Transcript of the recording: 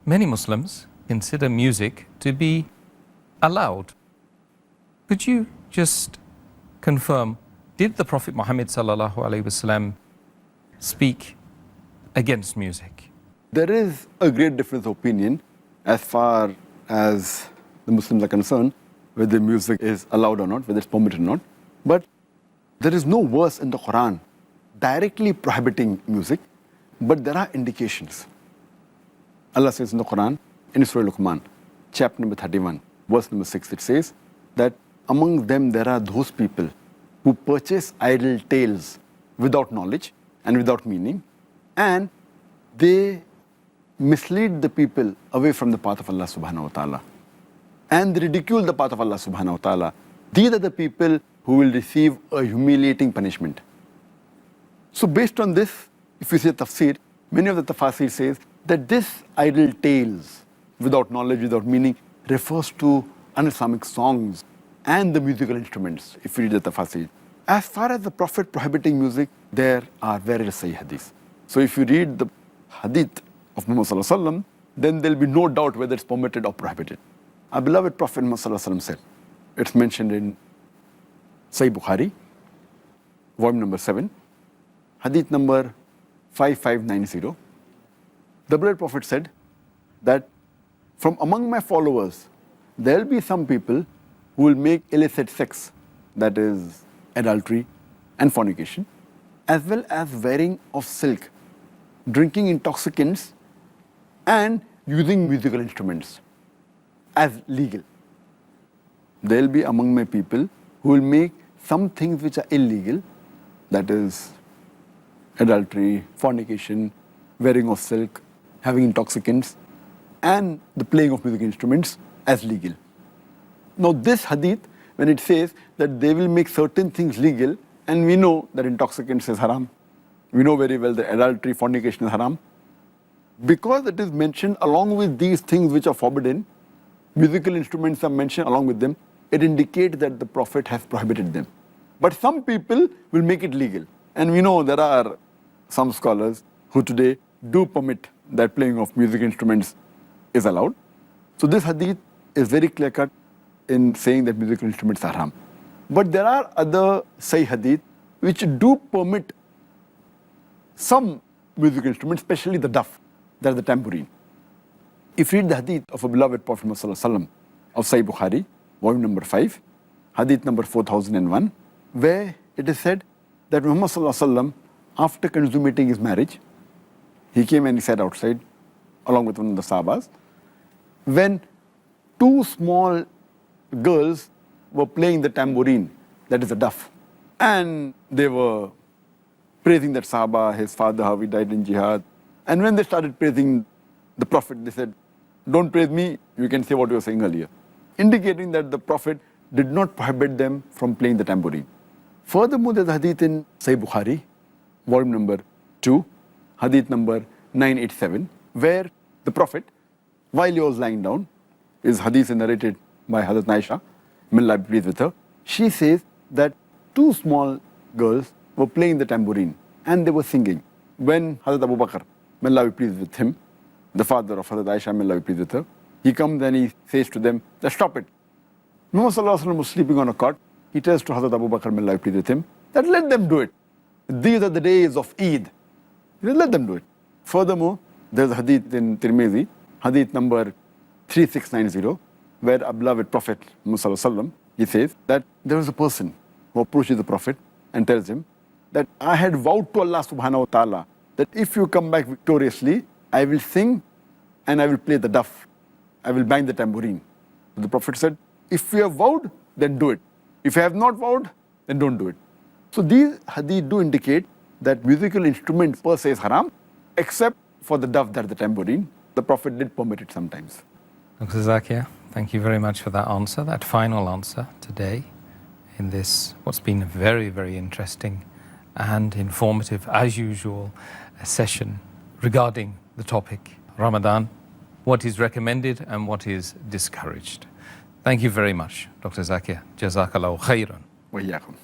Many Muslims consider music to be allowed. Could you just confirm, did the Prophet Muhammad sallallahu alaihi wasallam speak against music? There is a great difference of opinion as far as the Muslims are concerned, whether music is allowed or not, whether it's permitted or not. But there is no verse in the Quran directly prohibiting music, but there are indications. Allah says in the Quran, in Surah Luqman, chapter number 31, verse number 6, it says that among them there are those people who purchase idle tales without knowledge and without meaning, and they mislead the people away from the path of Allah subhanahu wa ta'ala, and they ridicule the path of Allah subhanahu wa ta'ala. These are the people who will receive a humiliating punishment. So based on this, if you see the tafsir, many of the tafasir says that this idle tales without knowledge, without meaning, refers to un-Islamic songs and the musical instruments, if you read the tafasir. As far as the Prophet prohibiting music, there are various sahih hadiths. So if you read the hadith of Muhammad sallallahu alaihi wasallam, then there will be no doubt whether it's permitted or prohibited. Our beloved Prophet Muhammad sallallahu alaihi wasallam said, it's mentioned in Sahih Bukhari, volume number 7, hadith number 5590. The beloved Prophet said that from among my followers, there will be some people who will make illicit sex, that is adultery and fornication, as well as wearing of silk, drinking intoxicants, and using musical instruments as legal. There will be among my people who will make some things which are illegal, that is adultery, fornication, wearing of silk, having intoxicants, and the playing of musical instruments as legal. Now this hadith, when it says that they will make certain things legal, and we know that intoxicants is haram, we know very well that adultery, fornication is haram, because it is mentioned along with these things which are forbidden, musical instruments are mentioned along with them, it indicates that the Prophet has prohibited them. But some people will make it legal. And we know there are some scholars who today do permit that playing of music instruments is allowed. So this hadith is very clear-cut in saying that musical instruments are haram. But there are other sahih hadith which do permit some musical instruments, especially the duff, that is the tambourine. If you read the hadith of a beloved Prophet Muhammad sallallahu alaihi wasallam of Sahih Bukhari, volume number 5, hadith number 4001, where it is said that Muhammad sallallahu alaihi wasallam, after consummating his marriage, he came and he sat outside along with one of the Sahabas, when two small girls were playing the tambourine, that is the duff, and they were praising that Sahaba, his father, how he died in jihad. And when they started praising the Prophet, they said, don't praise me, you can say what you were saying earlier, indicating that the Prophet did not prohibit them from playing the tambourine. Furthermore, there's a hadith in Sahih Bukhari, volume number 2, hadith number 987, where the Prophet, while he was lying down, his hadith is narrated by Hazrat Aisha, may Allah be pleased with her, she says that two small girls were playing the tambourine and they were singing. When Hazrat Abu Bakr, may Allah be pleased with him, the father of Hazrat Aisha, may Allah be pleased with her, he comes and he says to them, that stop it. Muhammad sallallahu alaihi wasallam was sleeping on a cot. He tells to Hazrat Abu Bakr, may Allah be pleased with him, that let them do it. These are the days of Eid. He said, let them do it. Furthermore, there's a hadith in Tirmidhi, hadith number 3690, where our beloved Prophet Muhammad sallallahu alaihi wasallam, he says that there was a person who approaches the Prophet and tells him that I had vowed to Allah subhanahu wa ta'ala that if you come back victoriously, I will sing and I will play the duff. I will bang the tambourine. So the Prophet said, if you have vowed, then do it. If you have not vowed, then don't do it. So these hadith do indicate that musical instruments per se is haram, except for the duff, that is the tambourine. The Prophet did permit it sometimes. Dr. Zakir, thank you very much for that answer, that final answer today in this, what's been a very, very interesting and informative, as usual, session regarding the topic Ramadan, what is recommended and what is discouraged. Thank you very much, Dr. Zakir. Jazakallahu khairan. Wa iyyakum.